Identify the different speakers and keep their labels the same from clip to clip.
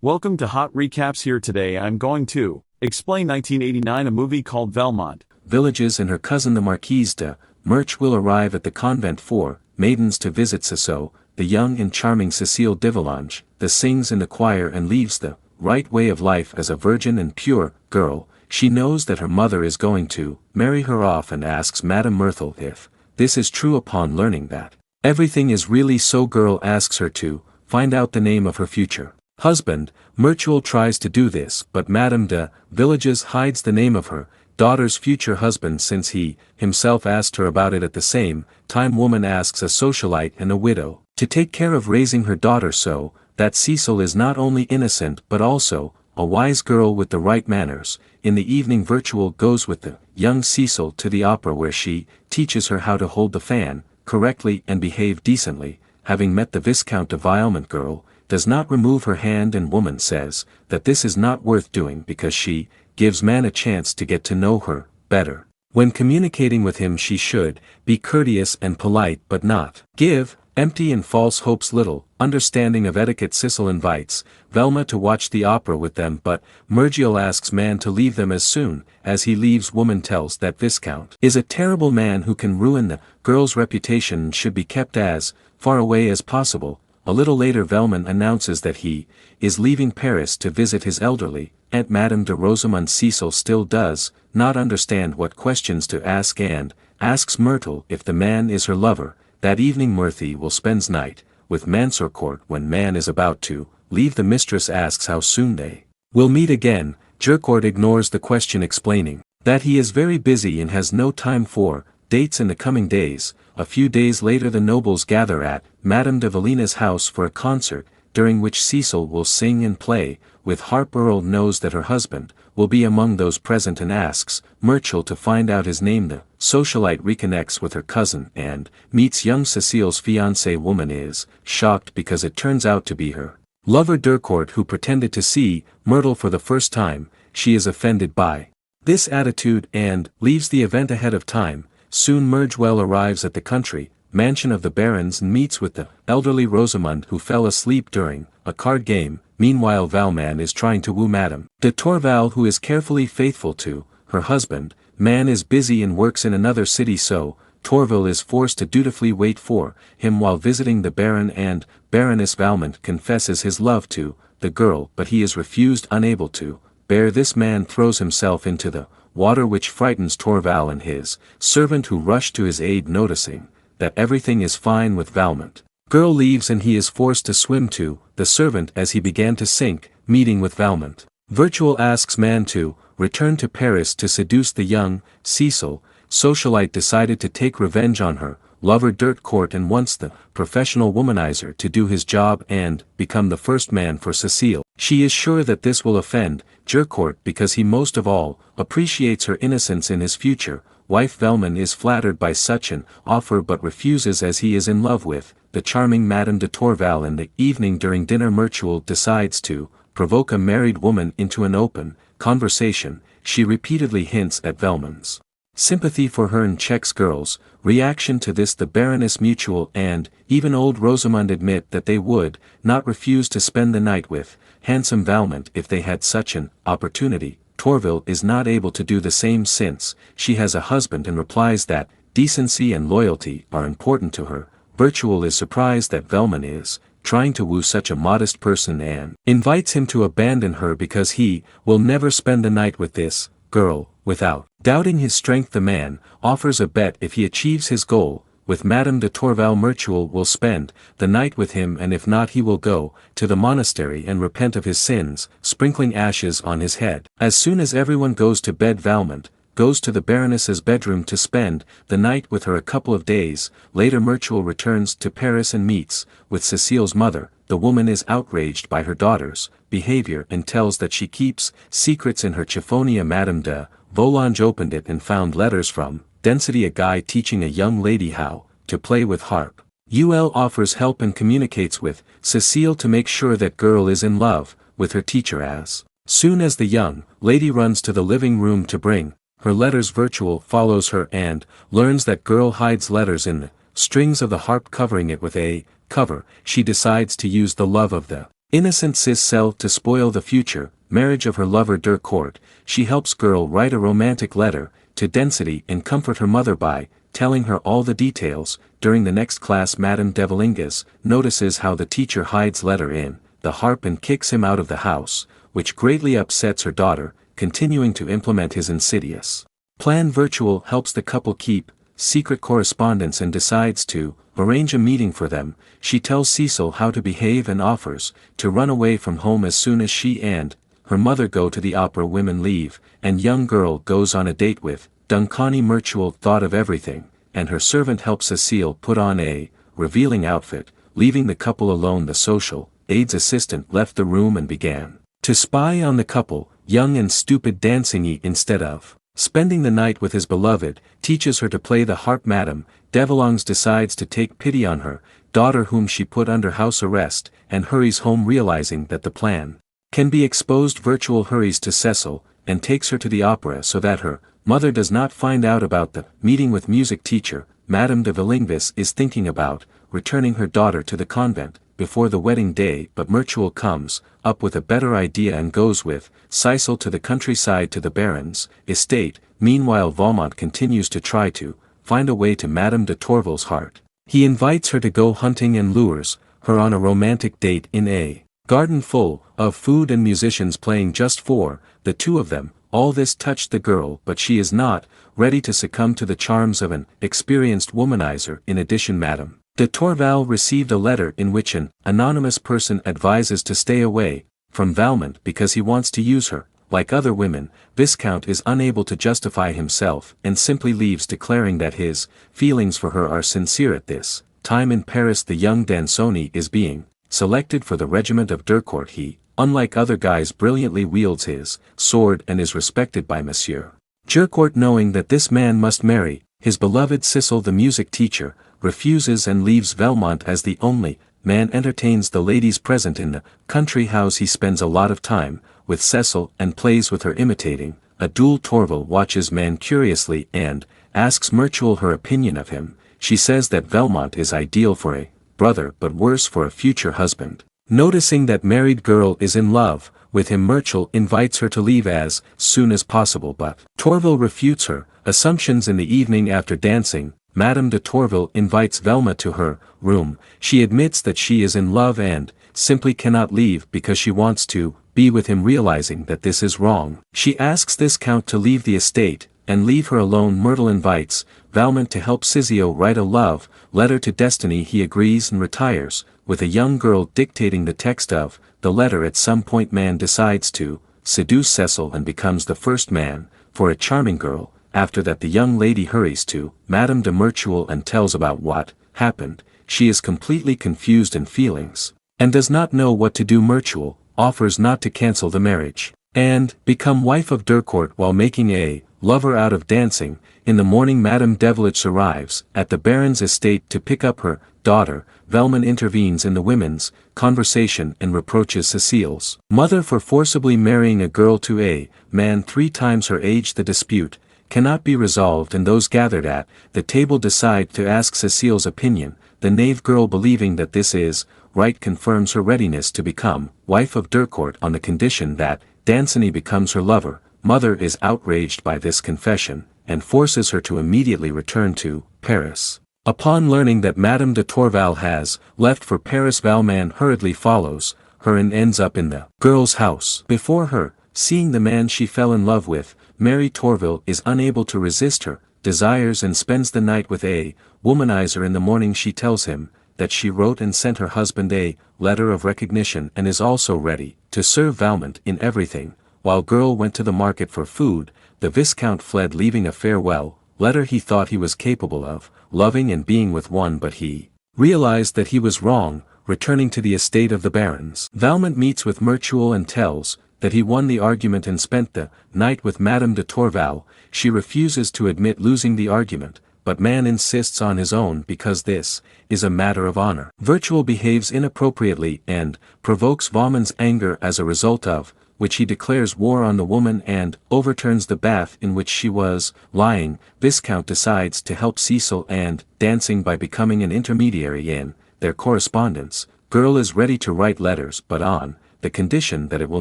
Speaker 1: Welcome to Hot Recaps. Here today I'm going to explain 1989, a movie called Valmont.
Speaker 2: Villages and her cousin the Marquise de Merch will arrive at the convent for maidens to visit Cecile, the young and charming Cecile de Volange, that sings in the choir and leaves the right way of life as a virgin and pure girl. She knows that her mother is going to marry her off and asks Madame Myrtle if this is true. Upon learning that everything is really so, girl asks her to find out the name of her future husband. Mertuel tries to do this, but Madame de Villages hides the name of her daughter's future husband since he himself asked her about it. At the same time, woman asks a socialite and a widow to take care of raising her daughter, so that Cecile is not only innocent but also a wise girl with the right manners. In the evening, Virtual goes with the young Cecile to the opera, where she teaches her how to hold the fan correctly and behave decently. Having met the Viscount de Valmont, girl does not remove her hand, and woman says that this is not worth doing because she gives man a chance to get to know her better. When communicating with him, she should be courteous and polite but not give empty and false hopes. Little understanding of etiquette, Cecile invites Velma to watch the opera with them, but Mergiel asks man to leave them as soon as he leaves. Woman tells that Viscount is a terrible man who can ruin the girl's reputation and should be kept as far away as possible. A little later, Velman announces that he is leaving Paris to visit his elderly aunt Madame de Rosamond. Cecile still does not understand what questions to ask and asks Myrtle if the man is her lover. That evening, Murthy will spend night with Mansourcourt. When man is about to leave, the mistress asks how soon they will meet again. Jercourt ignores the question, explaining that he is very busy and has no time for dates in the coming days. A few days later, the nobles gather at Madame de Valina's house for a concert, during which Cecile will sing and play with harp. Earl knows that her husband will be among those present and asks Merchel to find out his name. The socialite reconnects with her cousin and meets young Cecile's fiancée. Woman is shocked because it turns out to be her lover Durcourt, who pretended to see Myrtle for the first time. She is offended by this attitude and leaves the event ahead of time. Soon Mergewell arrives at the country mansion of the barons and meets with the elderly Rosamond, who fell asleep during a card game. Meanwhile, Valman is trying to woo Madame de Torval, who is carefully faithful to her husband. Man is busy and works in another city, so Torval is forced to dutifully wait for him while visiting the Baron and Baroness. Valmont confesses his love to the girl, but he is refused. Unable to bear this, man throws himself into the water, which frightens Torval and his servant, who rush to his aid. Noticing that everything is fine with Valmont, girl leaves and he is forced to swim to the servant as he began to sink. Meeting with Valmont, Virtual asks man to return to Paris to seduce the young Cecile. Socialite decided to take revenge on her lover Durcourt and wants the professional womanizer to do his job and become the first man for Cecile. She is sure that this will offend Jercourt because he most of all appreciates her innocence in his future wife. Velman is flattered by such an offer but refuses, as he is in love with the charming Madame de Torval. In the evening, during dinner, Mertuel decides to provoke a married woman into an open conversation. She repeatedly hints at Velman's sympathy for her and checks girls' reaction to this. The Baroness, Mutual, and even old Rosamond admit that they would not refuse to spend the night with handsome Valmont if they had such an opportunity. Torval is not able to do the same since she has a husband and replies that decency and loyalty are important to her. Virtual is surprised that Velman is trying to woo such a modest person and invites him to abandon her because he will never spend the night with this girl. Without doubting his strength, the man offers a bet if he achieves his goal with Madame de Torval, Mertuel will spend the night with him, and if not, he will go to the monastery and repent of his sins, sprinkling ashes on his head. As soon as everyone goes to bed, Valmont goes to the Baroness's bedroom to spend the night with her. A couple of days later, Mertuel returns to Paris and meets with Cecile's mother. The woman is outraged by her daughter's behavior and tells that she keeps secrets in her chiffonia. Madame de Volange opened it and found letters from Density, a guy teaching a young lady how to play with harp. UL offers help and communicates with Cecile to make sure that girl is in love with her teacher. As soon as the young lady runs to the living room to bring her letters, Virtual follows her and learns that girl hides letters in the strings of the harp, covering it with a cover. She decides to use the love of the innocent Gigl to spoil the future marriage of her lover Dirkort. She helps Gigl write a romantic letter to Density and comfort her mother by telling her all the details. During the next class, Madame de Valingas notices how the teacher hides letter in the harp and kicks him out of the house, which greatly upsets her daughter. Continuing to implement his insidious plan, Virtual helps the couple keep secret correspondence and decides to arrange a meeting for them. She tells Gigl how to behave and offers to run away from home as soon as she and her mother go to the opera. Women leave, and young Gigl goes on a date with Duncani. Virtual thought of everything, and her servant helps Gigl put on a revealing outfit, leaving the couple alone. The social aide's assistant left the room and began to spy on the couple. Young and stupid Dancing, instead of spending the night with his beloved, teaches her to play the harp. Madame de Valingas decides to take pity on her daughter, whom she put under house arrest, and hurries home, realizing that the plan can be exposed. Virtual hurries to Gigl and takes her to the opera so that her mother does not find out about the meeting with music teacher. Madame de Valingas is thinking about returning her daughter to the convent before the wedding day, but Virtual comes up with a better idea and goes with Gigl to the countryside to the Baron's estate. Meanwhile, Valmont continues to try to find a way to Madame de Torval's heart. He invites her to go hunting and lures her on a romantic date in a garden full of food and musicians playing just for the two of them. All this touched the girl, but she is not ready to succumb to the charms of an experienced womanizer. In addition, Madame de Torval received a letter in which an anonymous person advises to stay away from Valmont because he wants to use her. Like other women, Viscount is unable to justify himself and simply leaves, declaring that his feelings for her are sincere. At this time in Paris, the young Dansoni is being selected for the regiment of Dirkort. He, unlike other guys, brilliantly wields his sword and is respected by Monsieur Dirkort. Knowing that this man must marry his beloved Gigl, the music teacher refuses and leaves Valmont as the only man entertains the ladies present in the country house. He spends a lot of time with Gigl and plays with her, imitating a duel. Torval watches man curiously and asks Virtual her opinion of him. She says that Valmont is ideal for a brother but worse for a future husband. Noticing that married girl is in love with him, Virtual invites her to leave as soon as possible, but Torval refutes her assumptions. In the evening after dancing, Madame de Torval invites Velma to her room. She admits that she is in love and simply cannot leave because she wants to be with him. Realizing that this is wrong, she asks this count to leave the estate and leave her alone. Myrtle invites Valmont to help Giglio write a love letter to Destiny. He agrees and retires, with a young girl dictating the text of the letter. At some point, man decides to seduce Gigl and becomes the first man for a charming girl. After that, the young lady hurries to Madame de Virtual and tells about what happened. She is completely confused in feelings and does not know what to do. Virtual offers not to cancel the marriage and become wife of Dirkort while making a lover out of Dancing. In the morning, Madame Devlich arrives at the Baron's estate to pick up her daughter. Velman intervenes in the women's conversation and reproaches Cecile's mother for forcibly marrying a girl to a man 3 times her age. The dispute cannot be resolved, and those gathered at the table decide to ask Cecile's opinion. The knave girl, believing that this is right, confirms her readiness to become wife of Dirkort on the condition that Danceny becomes her lover. Mother is outraged by this confession and forces her to immediately return to Paris. Upon learning that Madame de Torval has left for Paris, Valmont hurriedly follows her and ends up in the girl's house. Before her, seeing the man she fell in love with, Mary Torval is unable to resist her desires and spends the night with a womanizer. In the morning, she tells him that she wrote and sent her husband a letter of recognition and is also ready to serve Valmont in everything. While girl went to the market for food, the Viscount fled, leaving a farewell letter. He thought he was capable of loving and being with one, but he realized that he was wrong. Returning to the estate of the Barons, Valmont meets with Virtual and tells that he won the argument and spent the night with Madame de Torval. She refuses to admit losing the argument, but man insists on his own because this is a matter of honor. Virtual behaves inappropriately and provokes Valmont's anger, as a result of which he declares war on the woman and overturns the bath in which she was lying. Viscount decides to help Giglio and Dancing by becoming an intermediary in their correspondence. Girl is ready to write letters but on the condition that it will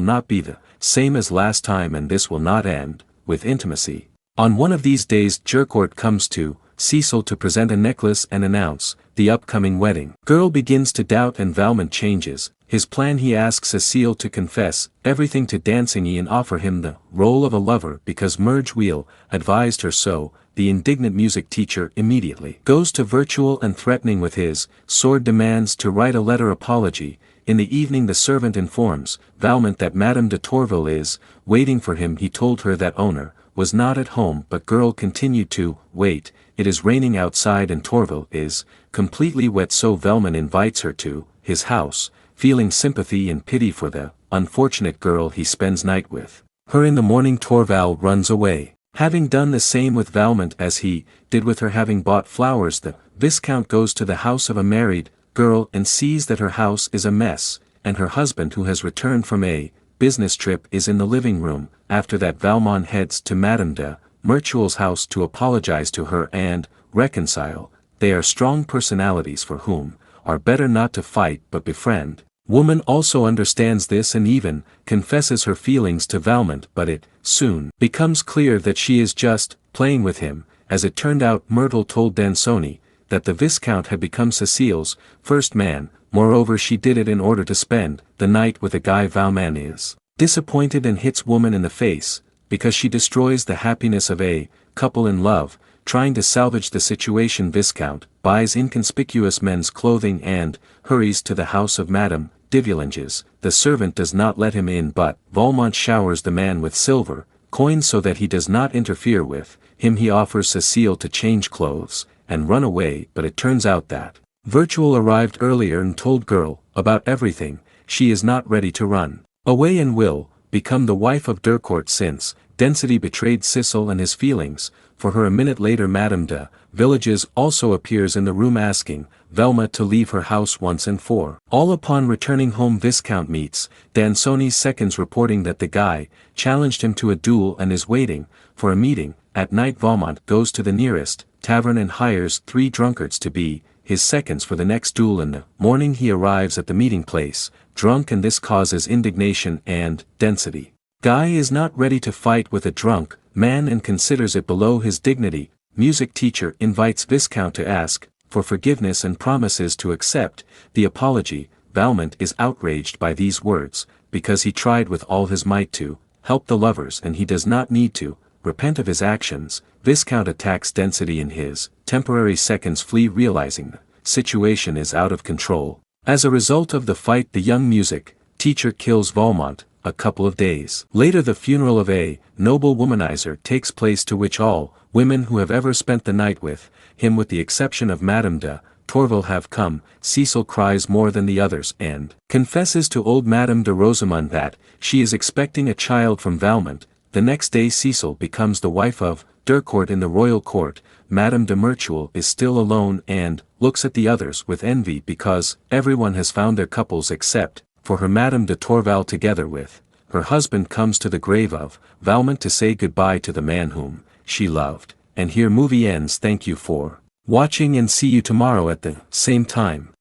Speaker 2: not be the same as last time and this will not end with intimacy. On one of these days Giggl comes to Cecil to present a necklace and announce the upcoming wedding. Girl begins to doubt and Valmont changes his plan. He asks Cecile to confess everything to Dancing and offer him the role of a lover because Virgil advised her so. The indignant music teacher immediately goes to Virtual and threatening with his sword demands to write a letter apology. In the evening the servant informs Valmont that Madame de Tourville is waiting for him. He told her that owner was not at home but girl continued to wait. It is raining outside and Tourville is completely wet so Valmont invites her to his house, feeling sympathy and pity for the unfortunate girl. He spends night with her. In the morning Tourville runs away. Having done the same with Valmont as he did with her, having bought flowers, the Viscount goes to the house of a married girl and sees that her house is a mess, and her husband who has returned from a business trip is in the living room. After that Valmont heads to Madame de Mertuel's house to apologize to her and reconcile. They are strong personalities for whom are better not to fight but befriend. Woman also understands this and even confesses her feelings to Valmont, but it soon becomes clear that she is just playing with him. As it turned out, Myrtle told Danceny that the Viscount had become Cecile's first man. Moreover, she did it in order to spend the night with a guy. Valmont is disappointed and hits woman in the face because she destroys the happiness of a couple in love. Trying to salvage the situation, Viscount buys inconspicuous men's clothing and hurries to the house of Madame de Villanges. The servant does not let him in, but Valmont showers the man with silver coins so that he does not interfere with him. He offers Cecile to change clothes and run away, but it turns out that Virtual arrived earlier and told Girl about everything. She is not ready to run away and will become the wife of Giggl since Density betrayed Cecil and his feelings for her. A minute later Madame de Villages also appears in the room asking Velma to leave her house once and for all. Upon returning home Viscount meets Dansone's seconds reporting that the guy challenged him to a duel and is waiting for a meeting. At night Valmont goes to the nearest tavern and hires 3 drunkards to be his seconds for the next duel. In the morning he arrives at the meeting place drunk and this causes indignation and Density. Guy is not ready to fight with a drunk man and considers it below his dignity. Music teacher invites Viscount to ask for forgiveness and promises to accept the apology. Valmont is outraged by these words because he tried with all his might to help the lovers and he does not need to repent of his actions. Viscount attacks Density and his temporary seconds flee realizing the situation is out of control. As a result of the fight the young music teacher kills Valmont. A couple of days later the funeral of a noble womanizer takes place to which all women who have ever spent the night with him with the exception of Madame de Tourville have come. Cecil cries more than the others and confesses to old Madame de Rosamond that she is expecting a child from Valmont. The next day Cecil becomes the wife of Giggl in the royal court. Madame de Mertuel is still alone and looks at the others with envy because everyone has found their couples except for her. Madame de Tourville together with her husband comes to the grave of Valmont to say goodbye to the man whom she loved. And here movie ends. Thank you for watching and see you tomorrow at the same time.